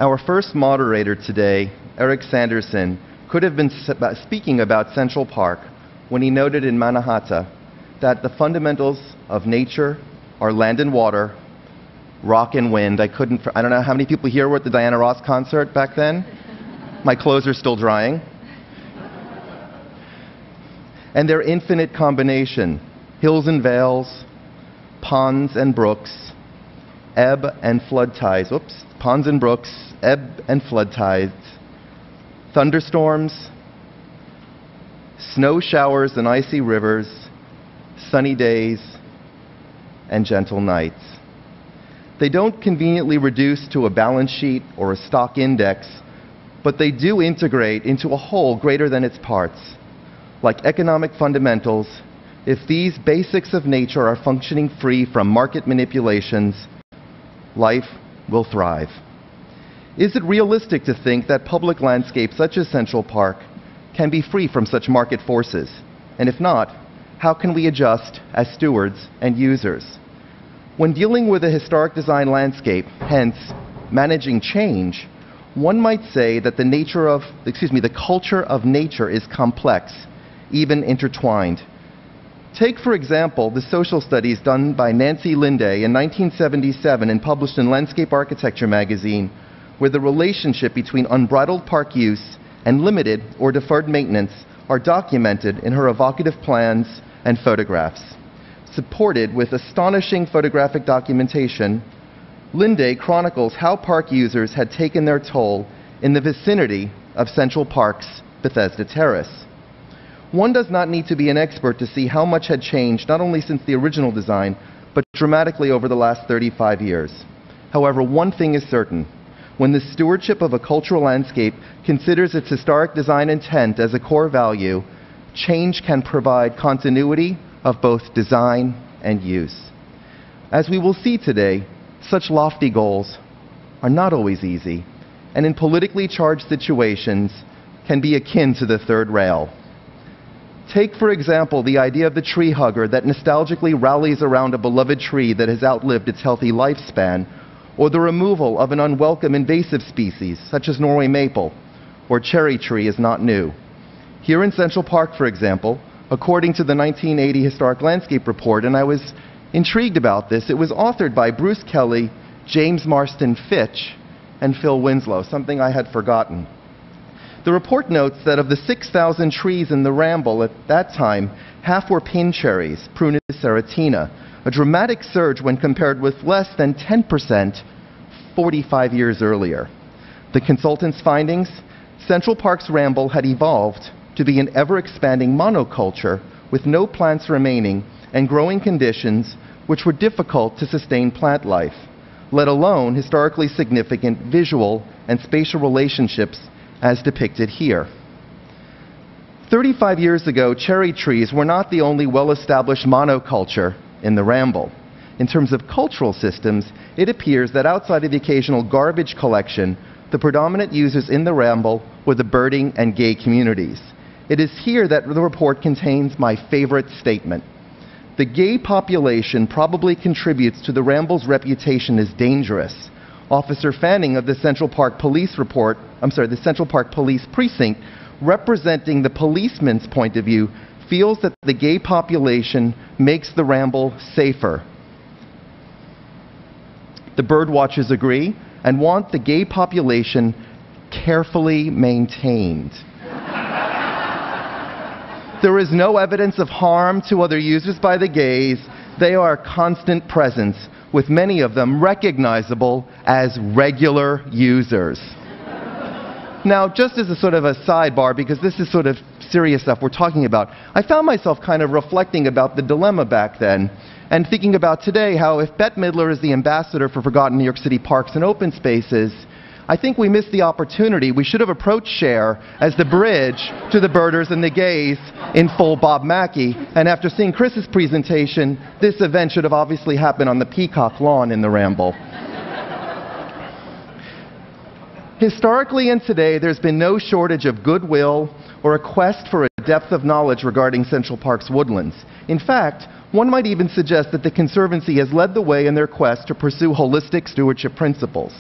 Our first moderator today, Eric Sanderson, could have been speaking about Central Park when he noted in Mannahatta that the fundamentals of nature are land and water, rock and wind. I don't know how many people here were at the Diana Ross concert back then. My clothes are still drying. And their infinite combination, hills and vales, ponds and brooks, ebb and flood tides. Oops, ponds and brooks, ebb and flood tides, thunderstorms, snow showers and icy rivers, sunny days, and gentle nights. They don't conveniently reduce to a balance sheet or a stock index, but they do integrate into a whole greater than its parts. Like economic fundamentals, if these basics of nature are functioning free from market manipulations, life will thrive. Is it realistic to think that public landscapes such as Central Park can be free from such market forces? And if not, how can we adjust as stewards and users? When dealing with a historic design landscape, hence managing change, one might say that the culture of nature is complex, even intertwined. Take, for example, the social studies done by Nancy Linday in 1977 and published in Landscape Architecture magazine, where the relationship between unbridled park use and limited or deferred maintenance are documented in her evocative plans and photographs. Supported with astonishing photographic documentation, Linday chronicles how park users had taken their toll in the vicinity of Central Park's Bethesda Terrace. One does not need to be an expert to see how much had changed not only since the original design, but dramatically over the last 35 years. However, one thing is certain. When the stewardship of a cultural landscape considers its historic design intent as a core value, change can provide continuity of both design and use. As we will see today, such lofty goals are not always easy, and in politically charged situations can be akin to the third rail. Take, for example, the idea of the tree hugger that nostalgically rallies around a beloved tree that has outlived its healthy lifespan, or the removal of an unwelcome invasive species, such as Norway maple, or cherry tree is not new. Here in Central Park, for example, according to the 1980 Historic Landscape Report, and I was intrigued about this, it was authored by Bruce Kelly, James Marston Fitch, and Phil Winslow, something I had forgotten. The report notes that of the 6,000 trees in the Ramble at that time, half were pin cherries, Prunus serratina, a dramatic surge when compared with less than 10% 45 years earlier. The consultant's findings: Central Park's Ramble had evolved to be an ever-expanding monoculture with no plants remaining and growing conditions which were difficult to sustain plant life, let alone historically significant visual and spatial relationships as depicted here. 35 years ago, cherry trees were not the only well-established monoculture in the Ramble. In terms of cultural systems, it appears that outside of the occasional garbage collection, the predominant users in the Ramble were the birding and gay communities. It is here that the report contains my favorite statement. The gay population probably contributes to the Ramble's reputation as dangerous. Officer Fanning of the Central Park Police Precinct, representing the policeman's point of view, feels that the gay population makes the Ramble safer. The bird watchers agree and want the gay population carefully maintained. There is no evidence of harm to other users by the gays. They are a constant presence, with many of them recognizable as regular users. Now, just as a sort of a sidebar, because this is sort of serious stuff we're talking about, I found myself kind of reflecting about the dilemma back then and thinking about today how if Bette Midler is the ambassador for forgotten New York City parks and open spaces, I think we missed the opportunity. We should have approached Cher as the bridge to the birders and the gays in full Bob Mackie. And after seeing Chris's presentation, this event should have obviously happened on the Peacock lawn in the Ramble. Historically and today, there's been no shortage of goodwill or a quest for a depth of knowledge regarding Central Park's woodlands. In fact, one might even suggest that the Conservancy has led the way in their quest to pursue holistic stewardship principles.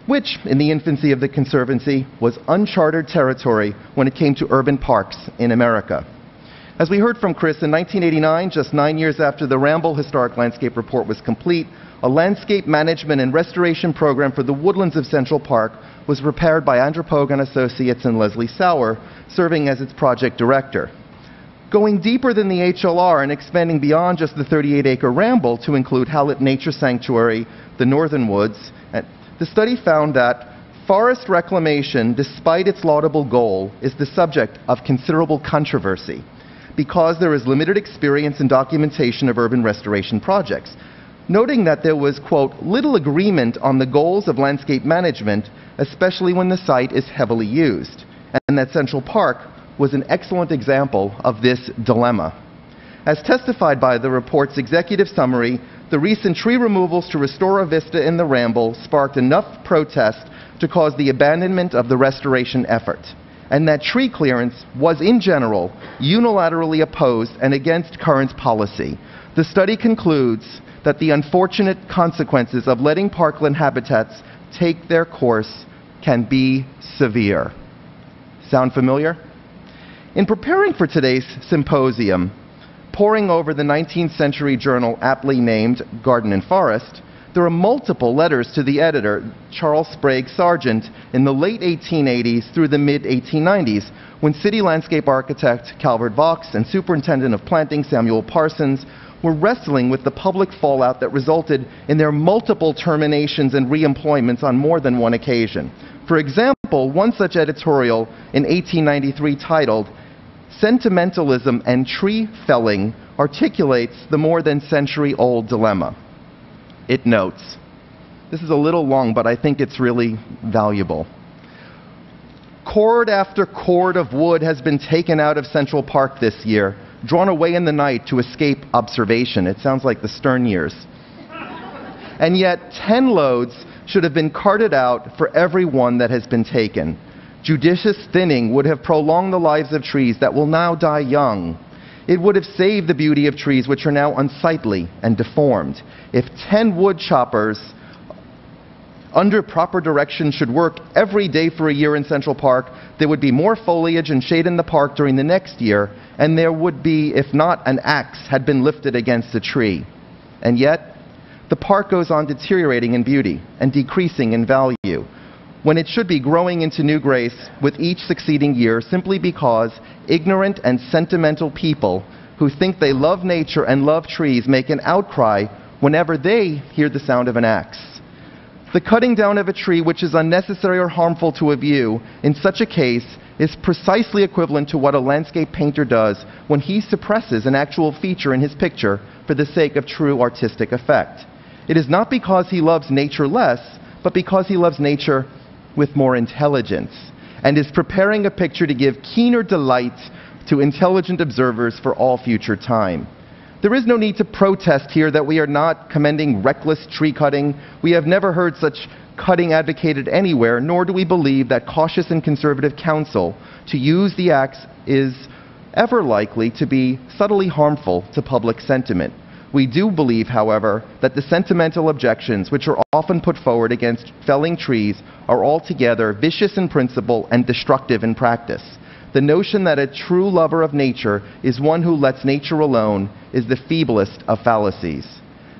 which, in the infancy of the Conservancy, was uncharted territory when it came to urban parks in America. As we heard from Chris, in 1989, just 9 years after the Ramble Historic Landscape Report was complete, a landscape management and restoration program for the woodlands of Central Park was prepared by Andrew Pogue and Associates and Leslie Sauer, serving as its project director. Going deeper than the HLR and expanding beyond just the 38-acre Ramble to include Hallett Nature Sanctuary, the Northern Woods, the study found that forest reclamation, despite its laudable goal, is the subject of considerable controversy because there is limited experience and documentation of urban restoration projects, noting that there was, quote, little agreement on the goals of landscape management, especially when the site is heavily used, and that Central Park was an excellent example of this dilemma. As testified by the report's executive summary, the recent tree removals to restore a vista in the Ramble sparked enough protest to cause the abandonment of the restoration effort, and that tree clearance was, in general, unilaterally opposed and against current policy. The study concludes that the unfortunate consequences of letting parkland habitats take their course can be severe. Sound familiar? In preparing for today's symposium, poring over the 19th century journal aptly named Garden and Forest, there are multiple letters to the editor, Charles Sprague Sargent, in the late 1880s through the mid-1890s, when city landscape architect Calvert Vaux and superintendent of planting Samuel Parsons were wrestling with the public fallout that resulted in their multiple terminations and reemployments on more than one occasion. For example, one such editorial in 1893 titled, "Sentimentalism and Tree Felling Articulates the More Than Century-Old Dilemma." It notes, this is a little long, but I think it's really valuable. Cord after cord of wood has been taken out of Central Park this year, drawn away in the night to escape observation. It sounds like the Stern years. And yet, 10 loads should have been carted out for every one that has been taken. Judicious thinning would have prolonged the lives of trees that will now die young. It would have saved the beauty of trees which are now unsightly and deformed. If 10 wood choppers under proper direction should work every day for a year in Central Park, there would be more foliage and shade in the park during the next year, and there would be, if not an axe had been lifted against a tree. And yet, the park goes on deteriorating in beauty and decreasing in value, when it should be growing into new grace with each succeeding year, simply because ignorant and sentimental people who think they love nature and love trees make an outcry whenever they hear the sound of an axe. The cutting down of a tree which is unnecessary or harmful to a view in such a case is precisely equivalent to what a landscape painter does when he suppresses an actual feature in his picture for the sake of true artistic effect. It is not because he loves nature less, but because he loves nature with more intelligence, and is preparing a picture to give keener delight to intelligent observers for all future time. There is no need to protest here that we are not commending reckless tree cutting. We have never heard such cutting advocated anywhere, nor do we believe that cautious and conservative counsel to use the axe is ever likely to be subtly harmful to public sentiment. We do believe, however, that the sentimental objections which are often put forward against felling trees are altogether vicious in principle and destructive in practice. The notion that a true lover of nature is one who lets nature alone is the feeblest of fallacies.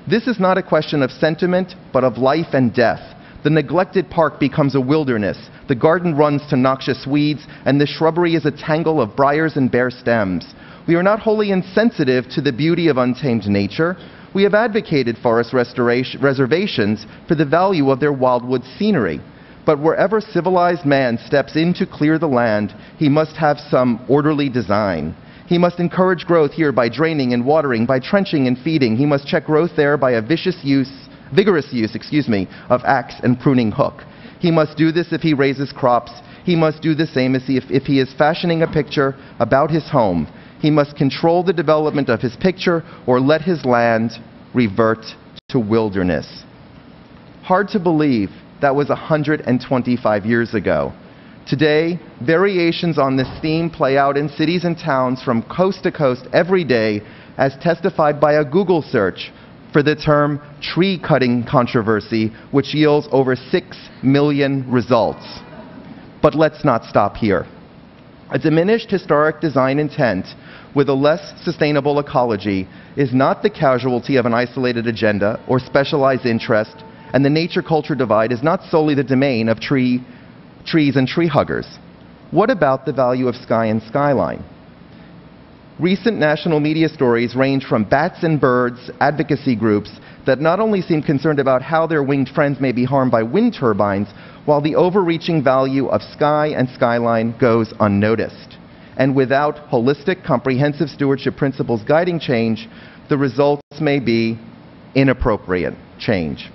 This is not a question of sentiment, but of life and death. The neglected park becomes a wilderness, the garden runs to noxious weeds, and the shrubbery is a tangle of briars and bare stems. We are not wholly insensitive to the beauty of untamed nature. We have advocated forest reservations for the value of their wildwood scenery. But wherever civilized man steps in to clear the land, he must have some orderly design. He must encourage growth here by draining and watering, by trenching and feeding. He must check growth there by a vigorous use of axe and pruning hook. He must do this if he raises crops. He must do the same if he is fashioning a picture about his home. He must control the development of his picture or let his land revert to wilderness. Hard to believe that was 125 years ago. Today, variations on this theme play out in cities and towns from coast to coast every day, as testified by a Google search for the term tree cutting controversy, which yields over 6 million results. But let's not stop here. A diminished historic design intent with a less sustainable ecology is not the casualty of an isolated agenda or specialized interest, and the nature-culture divide is not solely the domain of trees and tree huggers. What about the value of sky and skyline? Recent national media stories range from bats and birds advocacy groups that not only seem concerned about how their winged friends may be harmed by wind turbines, while the overreaching value of sky and skyline goes unnoticed. And without holistic, comprehensive stewardship principles guiding change, the results may be inappropriate change.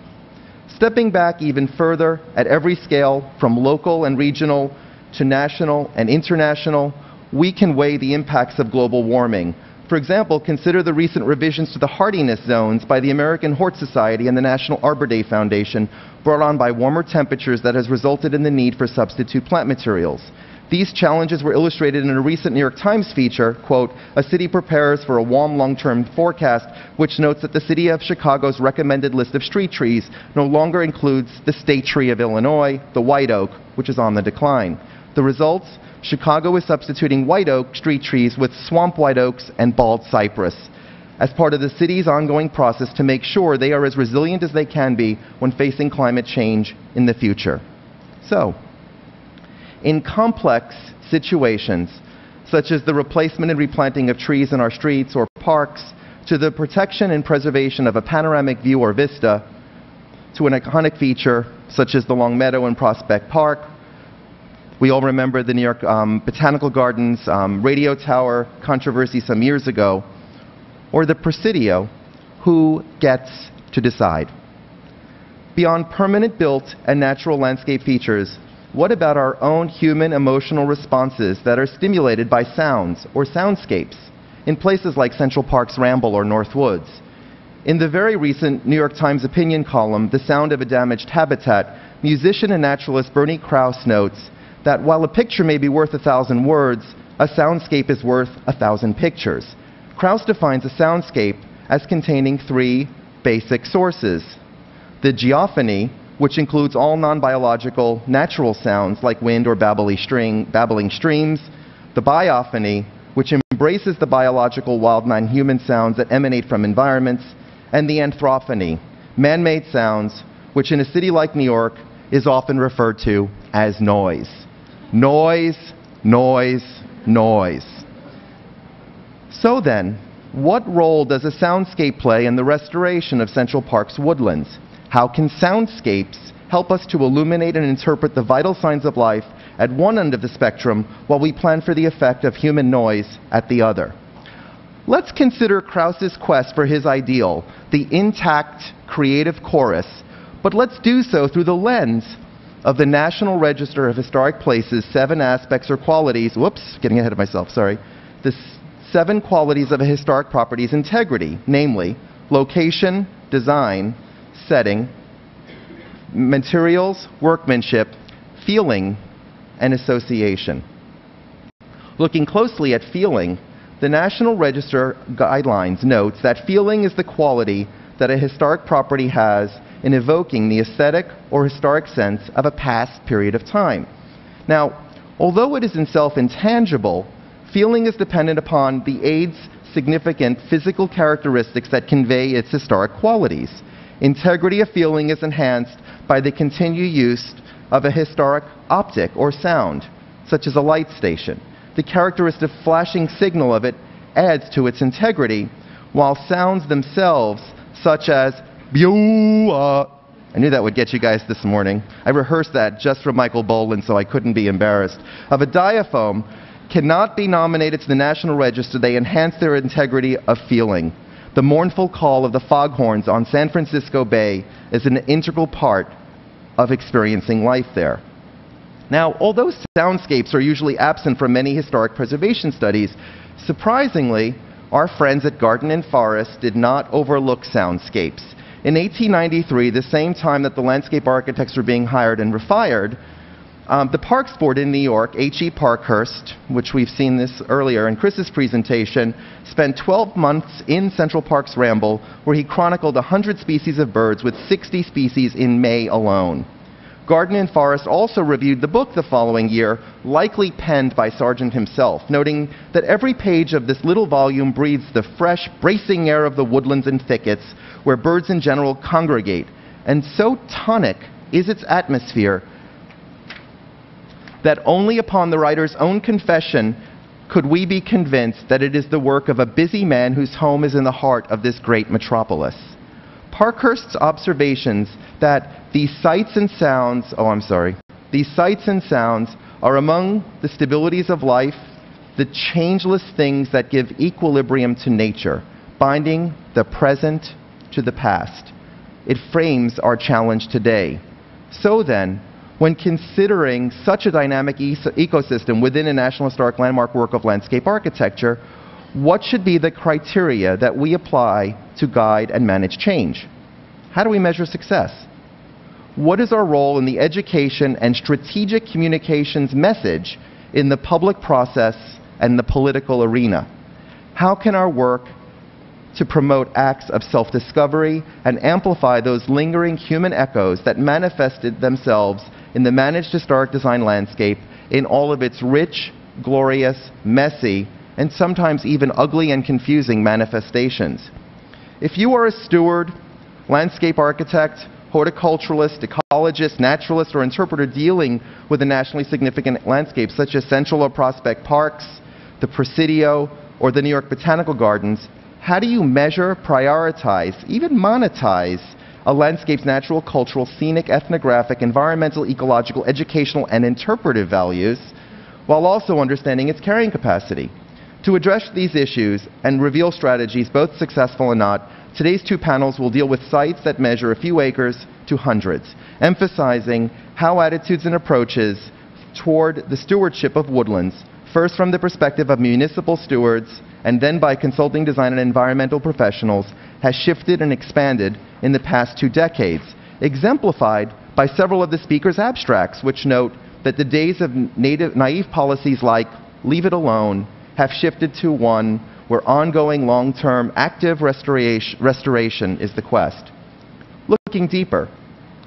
Stepping back even further at every scale, from local and regional to national and international, we can weigh the impacts of global warming. For example, consider the recent revisions to the hardiness zones by the American Hort Society and the National Arbor Day Foundation, brought on by warmer temperatures that has resulted in the need for substitute plant materials. These challenges were illustrated in a recent New York Times feature, quote, "A city prepares for a warm long-term forecast," which notes that the city of Chicago's recommended list of street trees no longer includes the state tree of Illinois, the white oak, which is on the decline. The results? Chicago is substituting white oak street trees with swamp white oaks and bald cypress as part of the city's ongoing process to make sure they are as resilient as they can be when facing climate change in the future. So, in complex situations, such as the replacement and replanting of trees in our streets or parks, to the protection and preservation of a panoramic view or vista, to an iconic feature such as the Long Meadow in Prospect Park. We all remember the New York Botanical Gardens radio tower controversy some years ago, or the Presidio. Who gets to decide? Beyond permanent built and natural landscape features, what about our own human emotional responses that are stimulated by sounds or soundscapes in places like Central Park's Ramble or North Woods? In the very recent New York Times opinion column, The Sound of a Damaged Habitat, musician and naturalist Bernie Krause notes that while a picture may be worth 1,000 words, a soundscape is worth 1,000 pictures. Krause defines a soundscape as containing 3 basic sources: the geophony, which includes all non-biological natural sounds like wind or babbling streams; the biophony, which embraces the biological wild non-human sounds that emanate from environments; and the anthrophony, man-made sounds, which in a city like New York is often referred to as noise. Noise, noise, noise. So then, what role does a soundscape play in the restoration of Central Park's woodlands? How can soundscapes help us to illuminate and interpret the vital signs of life at one end of the spectrum while we plan for the effect of human noise at the other? Let's consider Krause's quest for his ideal, the intact creative chorus, but let's do so through the lens of the National Register of Historic Places' 7 aspects or qualities, getting ahead of myself, sorry, the 7 qualities of a historic property's integrity, namely location, design, setting, materials, workmanship, feeling, and association. Looking closely at feeling, the National Register Guidelines notes that feeling is the quality that a historic property has in evoking the aesthetic or historic sense of a past period of time. Now, although it is in itself intangible, feeling is dependent upon the aide's significant physical characteristics that convey its historic qualities. Integrity of feeling is enhanced by the continued use of a historic optic or sound, such as a light station. The characteristic flashing signal of it adds to its integrity, while sounds themselves, such as I knew that would get you guys this morning. I rehearsed that just for Michael Boland, so I couldn't be embarrassed. Of a diaphone, cannot be nominated to the National Register. They enhance their integrity of feeling. The mournful call of the foghorns on San Francisco Bay is an integral part of experiencing life there. Now, although soundscapes are usually absent from many historic preservation studies, surprisingly, our friends at Garden and Forest did not overlook soundscapes. In 1893, the same time that the landscape architects were being hired and refired, The Parks Board in New York, H.E. Parkhurst, which we've seen this earlier in Chris's presentation, spent 12 months in Central Park's Ramble, where he chronicled 100 species of birds with 60 species in May alone. Garden and Forest also reviewed the book the following year, likely penned by Sargent himself, noting that every page of this little volume breathes the fresh, bracing air of the woodlands and thickets where birds in general congregate, and so tonic is its atmosphere that only upon the writer's own confession could we be convinced that it is the work of a busy man whose home is in the heart of this great metropolis. Parkhurst's observations that these sights and sounds are among the stabilities of life, the changeless things that give equilibrium to nature, binding the present to the past. It frames our challenge today. So then, when considering such a dynamic ecosystem within a National Historic Landmark work of landscape architecture, what should be the criteria that we apply to guide and manage change? How do we measure success? What is our role in the education and strategic communications message in the public process and the political arena? How can our work to promote acts of self-discovery and amplify those lingering human echoes that manifested themselves in the managed historic design landscape in all of its rich, glorious, messy, and sometimes even ugly and confusing manifestations? If you are a steward, landscape architect, horticulturalist, ecologist, naturalist, or interpreter dealing with a nationally significant landscape such as Central or Prospect Parks, the Presidio, or the New York Botanical Gardens, how do you measure, prioritize, even monetize a landscape's natural, cultural, scenic, ethnographic, environmental, ecological, educational, and interpretive values, while also understanding its carrying capacity? To address these issues and reveal strategies, both successful and not, today's two panels will deal with sites that measure a few acres to hundreds, emphasizing how attitudes and approaches toward the stewardship of woodlands, first from the perspective of municipal stewards and then by consulting design and environmental professionals, has shifted and expanded in the past 2 decades, exemplified by several of the speakers' abstracts, which note that the days of naive policies like leave it alone have shifted to one where ongoing long-term active restoration is the quest. Looking deeper,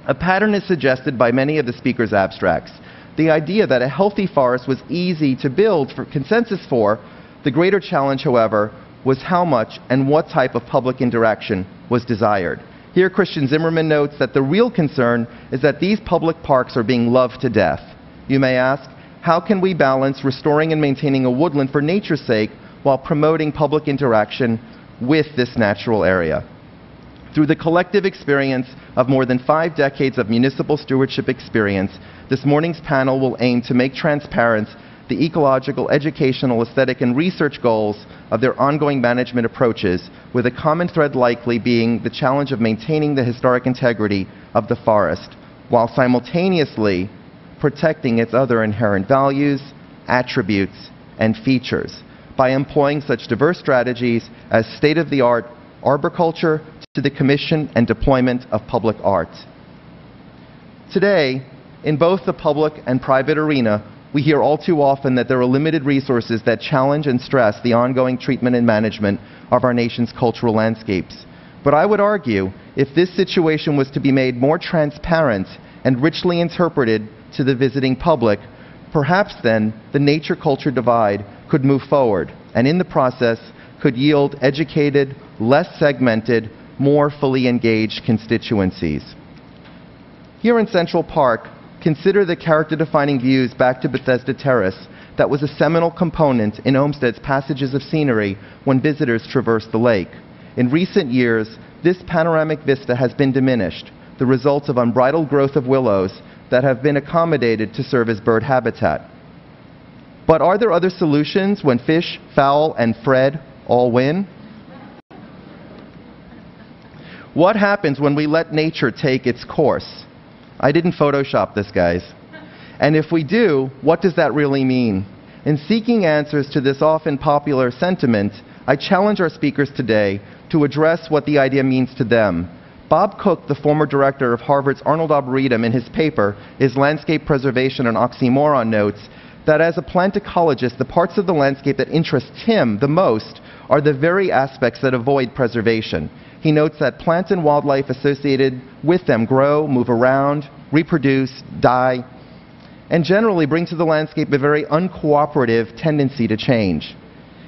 a pattern is suggested by many of the speakers' abstracts. The idea that a healthy forest was easy to build for consensus for. The greater challenge, however, was how much and what type of public interaction was desired. Here, Christian Zimmerman notes that the real concern is that these public parks are being loved to death. You may ask, how can we balance restoring and maintaining a woodland for nature's sake while promoting public interaction with this natural area? Through the collective experience of more than 5 decades of municipal stewardship experience, this morning's panel will aim to make transparent the ecological, educational, aesthetic, and research goals of their ongoing management approaches, with a common thread likely being the challenge of maintaining the historic integrity of the forest, while simultaneously protecting its other inherent values, attributes, and features, by employing such diverse strategies as state-of-the-art arboriculture to the commission and deployment of public art. Today, in both the public and private arena, we hear all too often that there are limited resources that challenge and stress the ongoing treatment and management of our nation's cultural landscapes. But I would argue, if this situation was to be made more transparent and richly interpreted to the visiting public, perhaps then the nature-culture divide could move forward, and in the process could yield educated, less segmented, more fully engaged constituencies. Here in Central Park, consider the character-defining views back to Bethesda Terrace that was a seminal component in Olmsted's passages of scenery when visitors traversed the lake. In recent years, this panoramic vista has been diminished, the result of unbridled growth of willows that have been accommodated to serve as bird habitat. But are there other solutions when fish, fowl, and Fred all win? What happens when we let nature take its course? I didn't Photoshop this, guys. And if we do, what does that really mean? In seeking answers to this often popular sentiment, I challenge our speakers today to address what the idea means to them, Bob Cook, the former director of Harvard's Arnold Arboretum, in his paper, Is Landscape Preservation an Oxymoron, notes that as a plant ecologist, the parts of the landscape that interest him the most are the very aspects that avoid preservation. He notes that plants and wildlife associated with them grow, move around, reproduce, die, and generally bring to the landscape a very uncooperative tendency to change.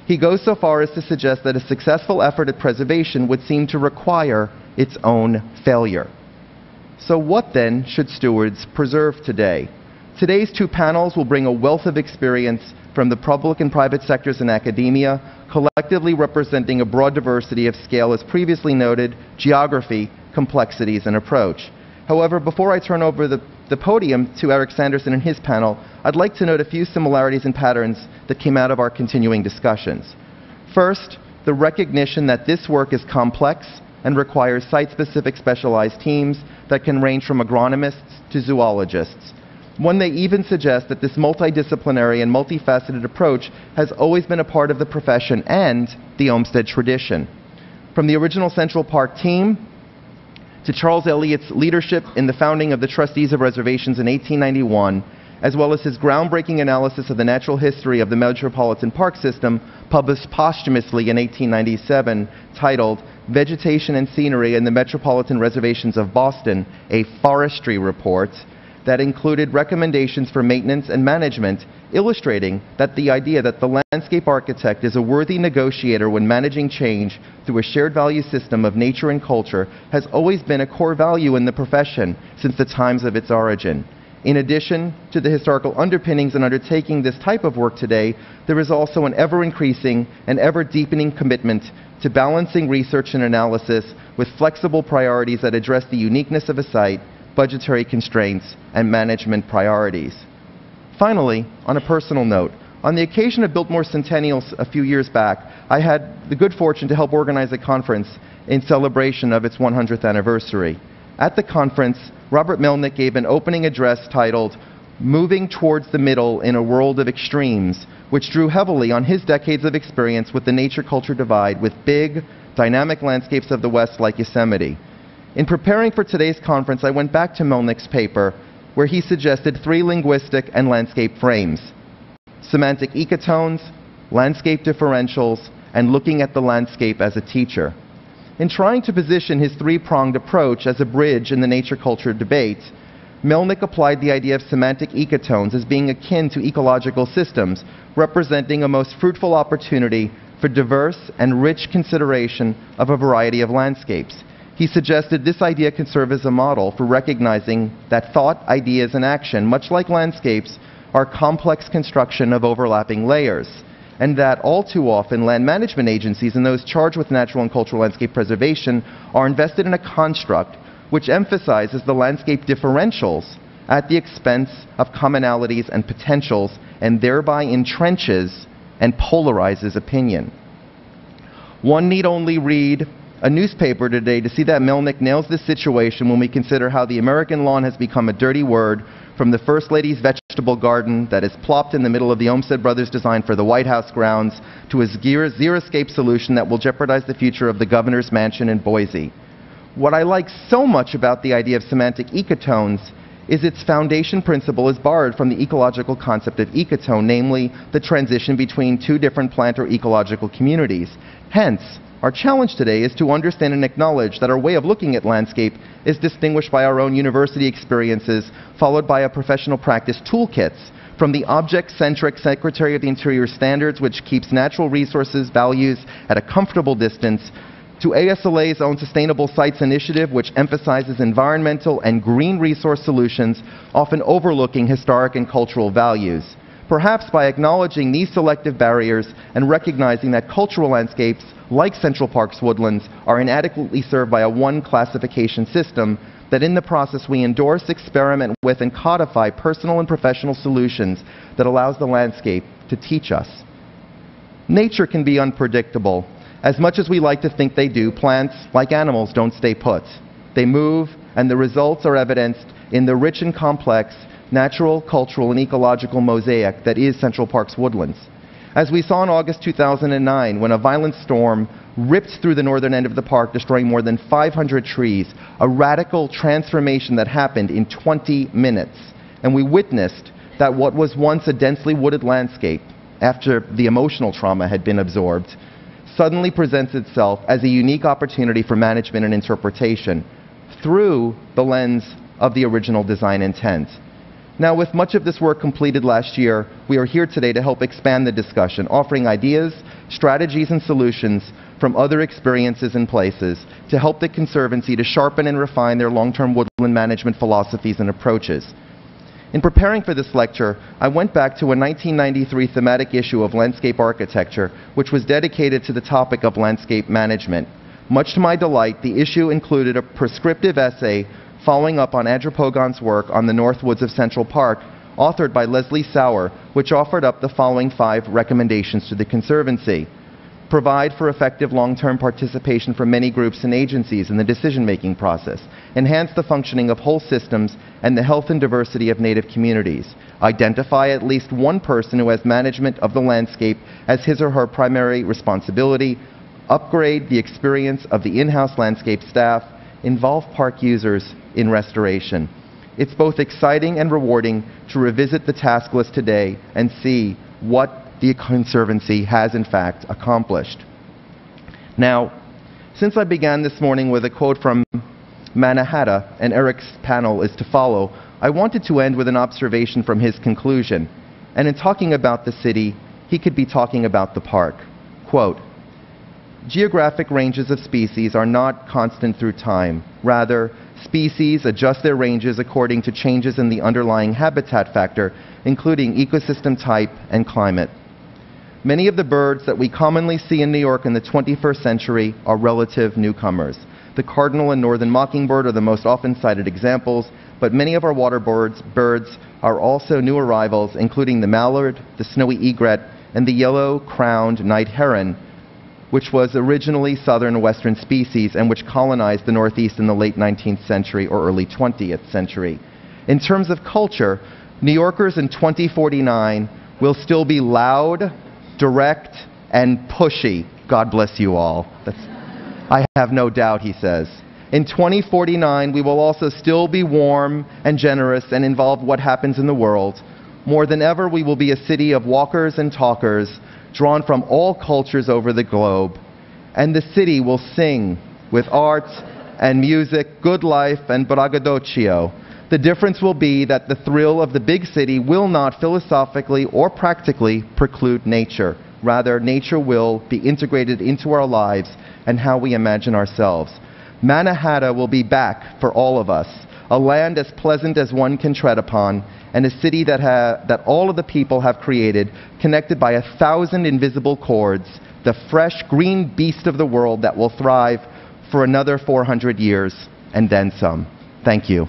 He goes so far as to suggest that a successful effort at preservation would seem to require its own failure. So what then should stewards preserve today? Today's two panels will bring a wealth of experience from the public and private sectors and academia, collectively representing a broad diversity of scale, as previously noted, geography, complexities, and approach. However, before I turn over the podium to Eric Sanderson and his panel, I'd like to note a few similarities and patterns that came out of our continuing discussions. First, the recognition that this work is complex and requires site-specific specialized teams that can range from agronomists to zoologists. One may even suggest that this multidisciplinary and multifaceted approach has always been a part of the profession and the Olmsted tradition. From the original Central Park team to Charles Elliott's leadership in the founding of the Trustees of Reservations in 1891, as well as his groundbreaking analysis of the natural history of the Metropolitan Park System, published posthumously in 1897, titled Vegetation and Scenery in the Metropolitan Reservations of Boston, a Forestry Report, that included recommendations for maintenance and management, illustrating that the idea that the landscape architect is a worthy negotiator when managing change through a shared value system of nature and culture has always been a core value in the profession since the times of its origin. In addition to the historical underpinnings in undertaking this type of work today, there is also an ever-increasing and ever-deepening commitment to balancing research and analysis with flexible priorities that address the uniqueness of a site, budgetary constraints, and management priorities. Finally, on a personal note, on the occasion of Biltmore Centennials a few years back, I had the good fortune to help organize a conference in celebration of its 100th anniversary. At the conference, Robert Melnick gave an opening address titled Moving Towards the Middle in a World of Extremes, which drew heavily on his decades of experience with the nature-culture divide with big, dynamic landscapes of the West like Yosemite. In preparing for today's conference, I went back to Melnick's paper, where he suggested three linguistic and landscape frames: semantic ecotones, landscape differentials, and looking at the landscape as a teacher. In trying to position his three-pronged approach as a bridge in the nature-culture debate, Melnick applied the idea of semantic ecotones as being akin to ecological systems, representing a most fruitful opportunity for diverse and rich consideration of a variety of landscapes. He suggested this idea can serve as a model for recognizing that thought, ideas, and action, much like landscapes, are complex construction of overlapping layers, and that all too often land management agencies and those charged with natural and cultural landscape preservation are invested in a construct which emphasizes the landscape differentials at the expense of commonalities and potentials, and thereby entrenches and polarizes opinion. One need only read a newspaper today to see that Melnick nails this situation when we consider how the American lawn has become a dirty word, from the First Lady's vegetable garden that is plopped in the middle of the Olmsted Brothers design for the White House grounds, to a zero-escape solution that will jeopardize the future of the governor's mansion in Boise. What I like so much about the idea of semantic ecotones is its foundation principle is borrowed from the ecological concept of ecotone, namely the transition between two different plant or ecological communities. Hence, our challenge today is to understand and acknowledge that our way of looking at landscape is distinguished by our own university experiences, followed by a professional practice toolkits, from the object-centric Secretary of the Interior standards, which keeps natural resources values at a comfortable distance, to ASLA's own Sustainable Sites Initiative, which emphasizes environmental and green resource solutions, often overlooking historic and cultural values. Perhaps by acknowledging these selective barriers and recognizing that cultural landscapes, like Central Park's woodlands, are inadequately served by a one classification system, that in the process we endorse, experiment with, and codify personal and professional solutions that allows the landscape to teach us. Nature can be unpredictable. As much as we like to think they do, plants, like animals, don't stay put. They move, and the results are evidenced in the rich and complex natural, cultural, and ecological mosaic that is Central Park's woodlands. As we saw in August 2009, when a violent storm ripped through the northern end of the park, destroying more than 500 trees, a radical transformation that happened in 20 minutes. And we witnessed that what was once a densely wooded landscape, after the emotional trauma had been absorbed, suddenly presents itself as a unique opportunity for management and interpretation through the lens of the original design intent. Now, with much of this work completed last year, we are here today to help expand the discussion, offering ideas, strategies, and solutions from other experiences and places to help the Conservancy to sharpen and refine their long-term woodland management philosophies and approaches. In preparing for this lecture, I went back to a 1993 thematic issue of Landscape Architecture, which was dedicated to the topic of landscape management. Much to my delight, the issue included a prescriptive essay following up on Adripogon's work on the North Woods of Central Park, authored by Leslie Sauer, which offered up the following 5 recommendations to the Conservancy. Provide for effective long-term participation from many groups and agencies in the decision-making process. Enhance the functioning of whole systems and the health and diversity of native communities. Identify at least one person who has management of the landscape as his or her primary responsibility. Upgrade the experience of the in-house landscape staff. Involve park users in restoration. It's both exciting and rewarding to revisit the task list today and see what the Conservancy has in fact accomplished. Now, since I began this morning with a quote from Mannahatta, and Eric's panel is to follow, I wanted to end with an observation from his conclusion. And in talking about the city, he could be talking about the park. Quote, geographic ranges of species are not constant through time. Rather, species adjust their ranges according to changes in the underlying habitat factor, including ecosystem type and climate. Many of the birds that we commonly see in New York in the 21st century are relative newcomers. The cardinal and northern mockingbird are the most often cited examples, but many of our water birds are also new arrivals, including the mallard, the snowy egret, and the yellow-crowned night heron, which was originally southern western species and which colonized the Northeast in the late 19th century or early 20th century. In terms of culture, New Yorkers in 2049 will still be loud, direct, and pushy. God bless you all. I have no doubt, he says. In 2049, we will also still be warm and generous and involve what happens in the world. More than ever, we will be a city of walkers and talkers, drawn from all cultures over the globe. And the city will sing with art and music, good life, and braggadocio. The difference will be that the thrill of the big city will not philosophically or practically preclude nature. Rather, nature will be integrated into our lives and how we imagine ourselves. Mannahatta will be back for all of us, a land as pleasant as one can tread upon, and a city that all of the people have created, connected by 1,000 invisible cords, the fresh green beast of the world that will thrive for another 400 years and then some. Thank you.